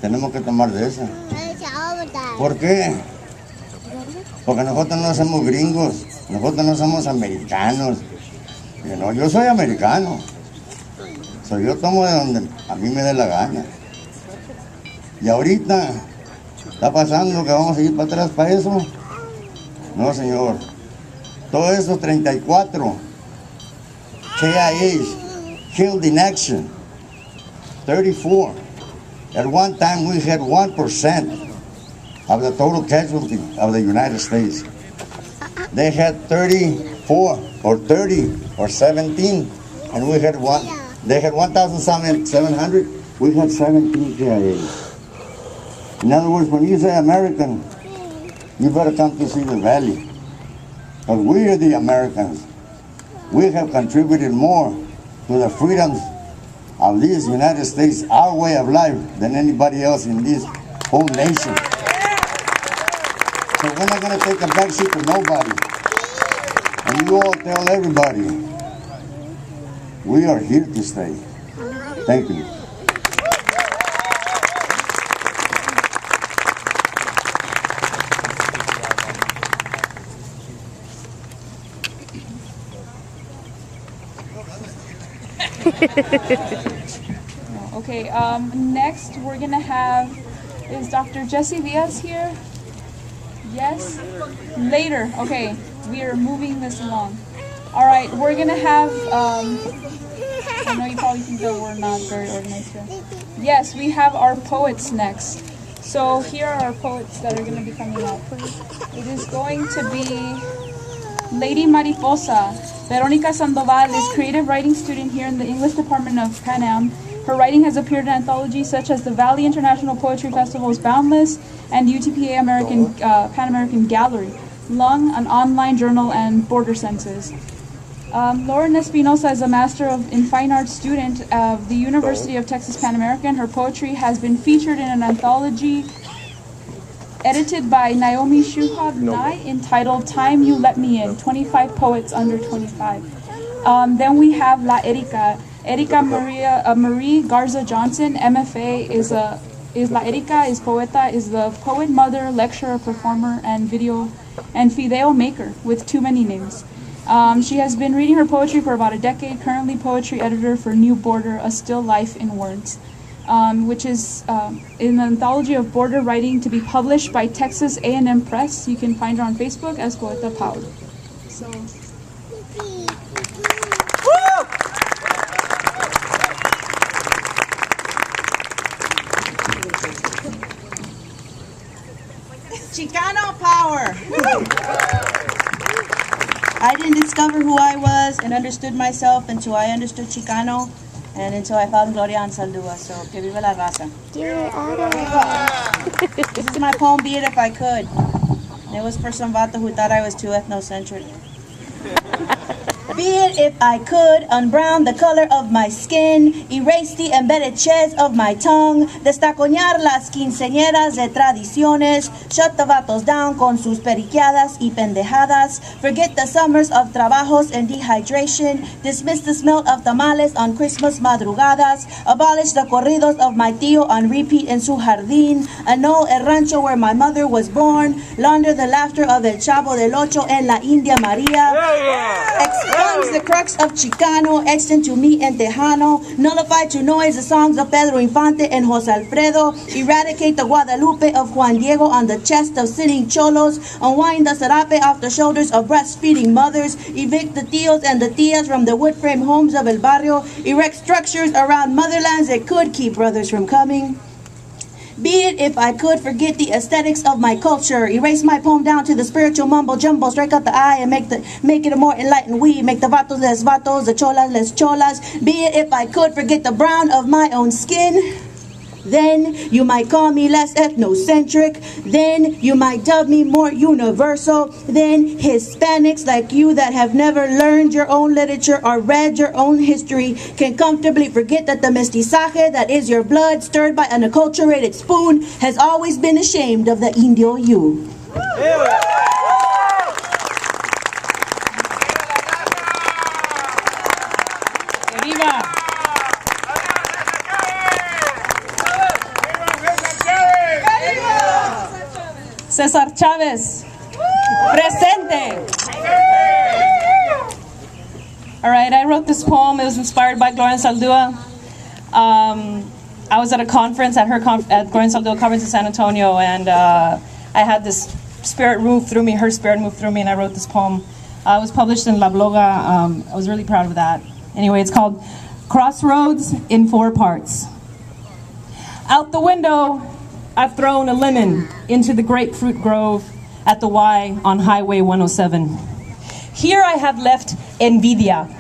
tenemos que tomar de esa. ¿Por qué? Porque nosotros no somos gringos, nosotros no somos americanos. No, yo soy americano. Yo tomo de donde a mí me dé la gana. Y ahorita está pasando que vamos a ir para atrás para eso. No, señor. Todos esos 34 KIAs killed in action. 34. At one time we had 1% of the total casualty of the United States. They had 34 or 30 or 17, and we had one. They had 1,700. We had 17 KIAs. In other words, when you say American, you better come to see the valley. But we are the Americans. We have contributed more to the freedoms of this United States, our way of life, than anybody else in this whole nation. So we're not going to take a backseat to nobody. And you all tell everybody, we are here to stay. Thank you. Okay, next we're gonna have, is Dr. Jesse Diaz here? Yes? Later, okay, we are moving this along. All right, we're gonna have, I know you probably think that we're not very organized here. Yes, we have our poets next. So here are our poets that are gonna be coming out. It is going to be Lady Mariposa. Veronica Sandoval is creative writing student here in the English department of Pan Am. Her writing has appeared in anthologies such as the Valley International Poetry Festival's Boundless and UTPA Pan American Gallery, Lung, an online journal, and Border Senses. Lauren Espinosa is a Master in Fine Arts student of the University of Texas Pan American. Her poetry has been featured in an anthology edited by Naomi Shuhab Nye entitled Time You Let Me In, 25 Poets Under 25. Then we have La Erica. Erica Marie Garza Johnson, MFA, is La Erica, is poeta, is the poet, mother, lecturer, performer, and video maker with too many names. She has been reading her poetry for about a decade, currently poetry editor for New Border, A Still Life in Words, which is an anthology of border writing to be published by Texas A&M Press. You can find her on Facebook as Poeta Paul. So. Chicano power! I didn't discover who I was and understood myself until I understood Chicano and until I found Gloria Ansaldúa. So, que viva la raza. This is my poem, Be It If I Could. And it was for some vato who thought I was too ethnocentric. Be it if I could, unbrown the color of my skin, erase the embedded chest of my tongue, destacoñar las quinceañeras de tradiciones, shut the vatos down con sus periqueadas y pendejadas, forget the summers of trabajos and dehydration, dismiss the smell of tamales on Christmas madrugadas, abolish the corridos of my tío on repeat in su jardín, annul el rancho where my mother was born, launder the laughter of el Chavo del Ocho en la India María, expunge the crux of Chicano, etched into me and Tejano, nullify to noise the songs of Pedro Infante and Jose Alfredo, eradicate the Guadalupe of Juan Diego on the chest of sitting cholos, unwind the serape off the shoulders of breastfeeding mothers, evict the tios and the tias from the wood frame homes of El Barrio, erect structures around motherlands that could keep brothers from coming. Be it if I could forget the aesthetics of my culture, erase my poem down to the spiritual mumbo jumbo, strike out the eye and make it a more enlightened we, make the vatos less vatos, the cholas less cholas. Be it if I could forget the brown of my own skin. Then you might call me less ethnocentric. Then you might dub me more universal. Then Hispanics like you that have never learned your own literature or read your own history can comfortably forget that the mestizaje that is your blood, stirred by an acculturated spoon, has always been ashamed of the Indio you. Cesar Chavez. Presente. All right, I wrote this poem. It was inspired by Gloria Saldua. I was at a conference, at Gloria Saldua conference in San Antonio, and I had this spirit move through me, her spirit moved through me, and I wrote this poem. It was published in La Bloga. I was really proud of that. Anyway, it's called Crossroads in 4 parts. Out the window, I've thrown a lemon into the grapefruit grove at the Y on Highway 107. Here I have left envidia,